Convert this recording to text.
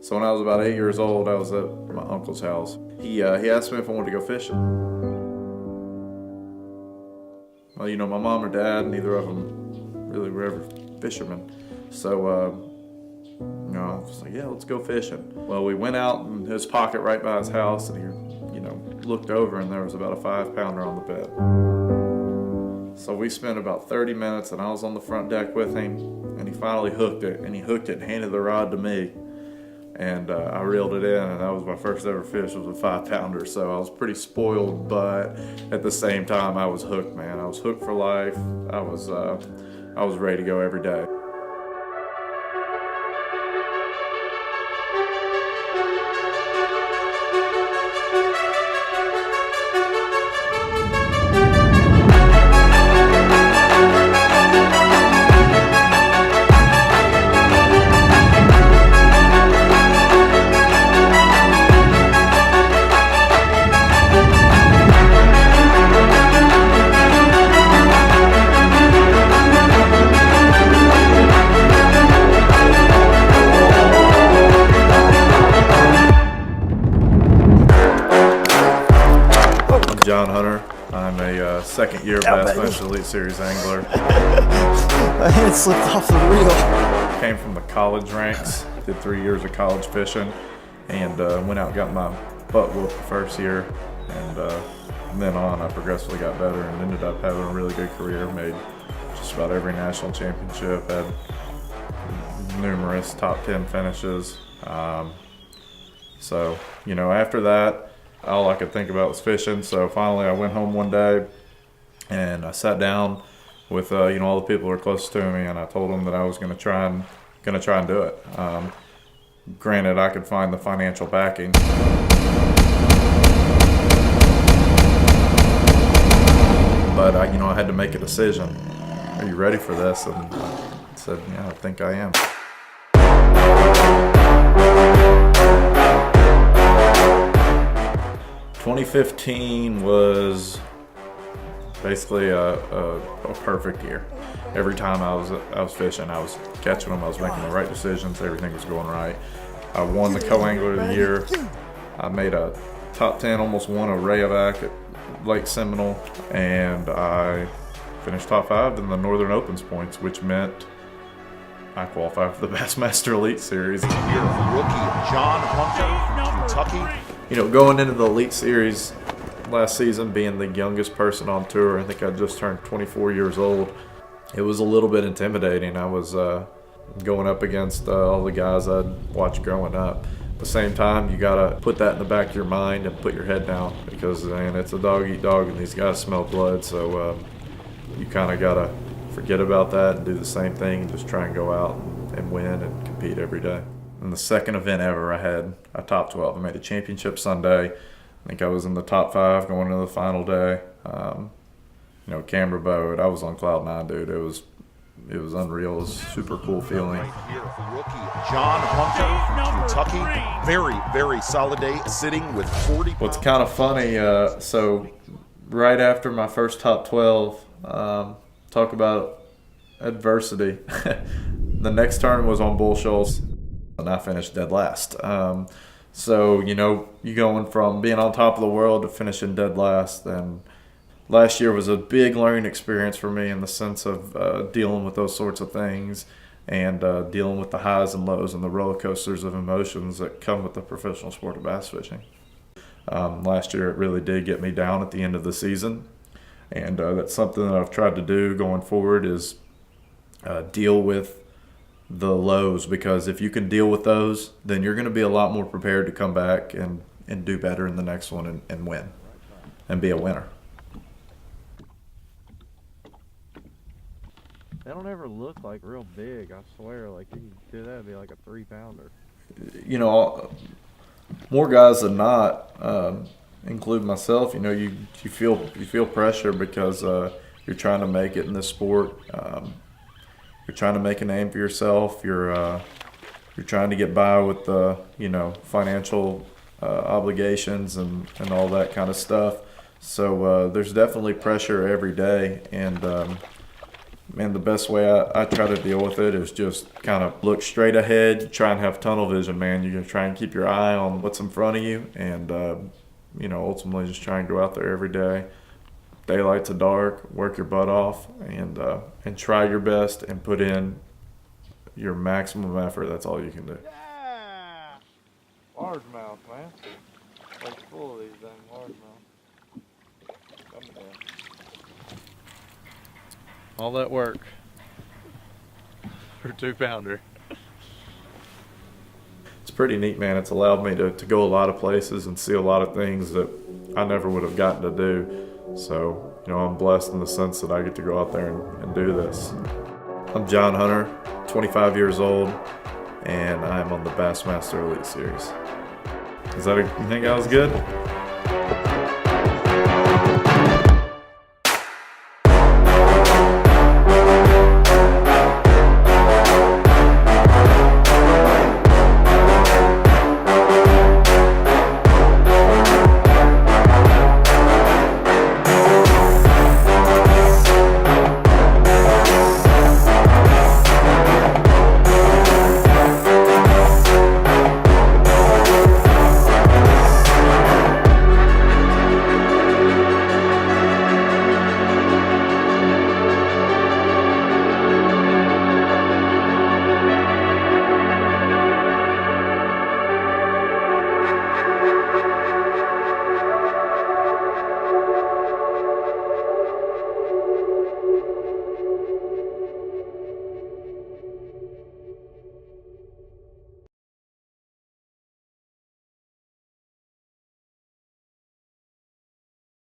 So when I was about 8 years old, I was at my uncle's house. He asked me if I wanted to go fishing. Well, my mom or dad, neither of them really were ever fishermen. So, I was like, yeah, let's go fishing. Well, we went out in his pocket right by his house, and he, looked over, and there was about a 5-pounder on the bed. So we spent about 30 minutes, and I was on the front deck with him, and he finally hooked it, and handed the rod to me. And I reeled it in, and that was my first ever fish. It was a 5-pounder, so I was pretty spoiled, but at the same time, I was hooked, man. I was hooked for life. I was ready to go every day. John Hunter. I'm a second-year Bassmaster Elite Series angler. My hand slipped off the reel. Came from the college ranks, did 3 years of college fishing, and went out and got my butt whooped the first year. And from then on, I progressively got better and ended up having a really good career. Made just about every national championship, had numerous top 10 finishes. So, after that, all I could think about was fishing. So finally I went home one day and I sat down with all the people who were close to me, and I told them that I was going to try and do it. Granted, I could find the financial backing. But I had to make a decision. Are you ready for this? And I said, yeah, I think I am. 2015 was basically a perfect year. Every time I was fishing, I was catching them, I was making the right decisions, everything was going right. I won the Co-Angler of the Year. I made a top 10, almost won a Rayovac at Lake Seminole, and I finished top 5 in the Northern Opens points, which meant I qualified for the Bassmaster Elite Series. Rookie John Hunter, Kentucky. Going into the Elite Series last season, being the youngest person on tour, I think I just turned 24 years old. It was a little bit intimidating. I was going up against all the guys I'd watched growing up. At the same time, you gotta put that in the back of your mind and put your head down, because it's a dog eat dog, and these guys smell blood. So you kind of gotta forget about that and do the same thing and just try and go out and win and compete every day. In the second event ever, I had a top 12. I made a championship Sunday. I think I was in the top 5 going into the final day. Camera boat, I was on cloud 9, dude. It was unreal. It was a super cool feeling. Right here, rookie John Hunter, Kentucky. Very, very solid day, sitting with 40 pounds. What's kind of funny, so right after my first top 12, talk about adversity. The next turn was on Bull Shoals, and I finished dead last. So, you going from being on top of the world to finishing dead last. And last year was a big learning experience for me in the sense of dealing with those sorts of things and dealing with the highs and lows and the roller coasters of emotions that come with the professional sport of bass fishing. Last year, it really did get me down at the end of the season. And that's something that I've tried to do going forward is deal with the lows, because if you can deal with those, then you're going to be a lot more prepared to come back and do better in the next one and win and be a winner. They don't ever look like real big, I swear. Like, you do that, it'd be like a 3-pounder. More guys than not, include myself, you feel pressure because you're trying to make it in this sport. You're trying to make a name for yourself. You're trying to get by with the financial obligations and all that kind of stuff. So there's definitely pressure every day, and Man, the best way I try to deal with it is just kind of look straight ahead, try and have tunnel vision, man. You're going to try and keep your eye on what's in front of you and, ultimately just try and go out there every day. Daylight to dark, work your butt off and try your best and put in your maximum effort. That's all you can do. Yeah! Largemouth, man. Like full of these dang largemouth. Coming down. All that work for 2-pounder. It's pretty neat, man. It's allowed me to go a lot of places and see a lot of things that I never would have gotten to do. So, I'm blessed in the sense that I get to go out there and do this. I'm John Hunter, 25 years old, and I'm on the Bassmaster Elite Series. You think I was good?